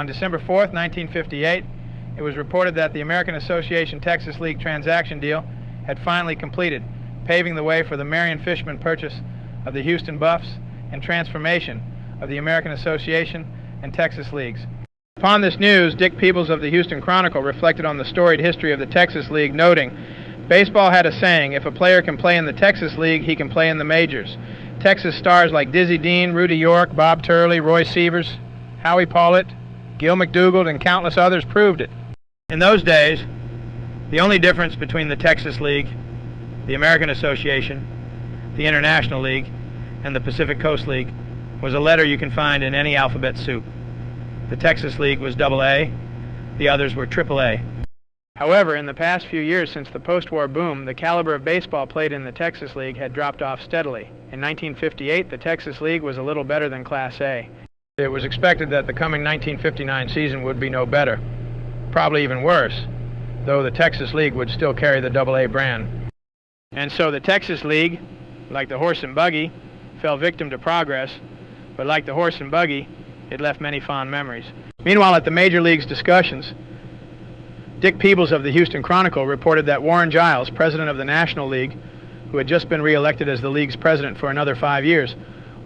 On December 4th, 1958, it was reported that the American Association Texas League transaction deal had finally completed, paving the way for the Marion Fishman purchase of the Houston Buffs and transformation of the American Association and Texas Leagues. Upon this news, Dick Peebles of the Houston Chronicle reflected on the storied history of the Texas League, noting, "Baseball had a saying, if a player can play in the Texas League, he can play in the majors. Texas stars like Dizzy Dean, Rudy York, Bob Turley, Roy Sievers, Howie Pollett, Gil McDougald, and countless others proved it." In those days, the only difference between the Texas League, the American Association, the International League, and the Pacific Coast League was a letter you can find in any alphabet soup. The Texas League was AA, the others were AAA. However, in the past few years since the post-war boom, the caliber of baseball played in the Texas League had dropped off steadily. In 1958, the Texas League was a little better than Class A. It was expected that the coming 1959 season would be no better, probably even worse, though the Texas League would still carry the AA brand. And so the Texas League, like the horse and buggy, fell victim to progress, but like the horse and buggy, it left many fond memories. Meanwhile, at the Major League's discussions, Dick Peebles of the Houston Chronicle reported that Warren Giles, president of the National League, who had just been re-elected as the league's president for another 5 years,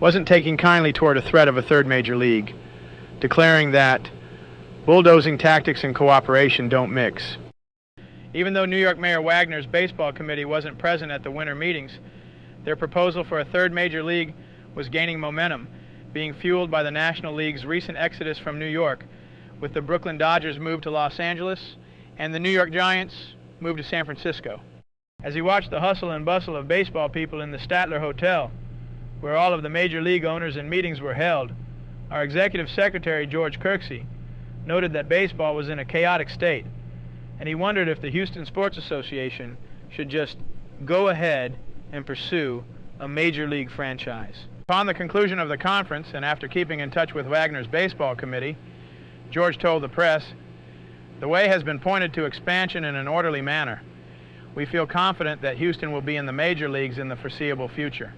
wasn't taking kindly toward a threat of a third major league, declaring that bulldozing tactics and cooperation don't mix. Even though New York Mayor Wagner's baseball committee wasn't present at the winter meetings, their proposal for a third major league was gaining momentum, being fueled by the National League's recent exodus from New York, with the Brooklyn Dodgers move to Los Angeles and the New York Giants move to San Francisco. As he watched the hustle and bustle of baseball people in the Statler Hotel, where all of the major league owners and meetings were held, our executive secretary, George Kirksey, noted that baseball was in a chaotic state, and he wondered if the Houston Sports Association should just go ahead and pursue a major league franchise. Upon the conclusion of the conference, and after keeping in touch with Wagner's baseball committee, George told the press, "The way has been pointed to expansion in an orderly manner. We feel confident that Houston will be in the major leagues in the foreseeable future."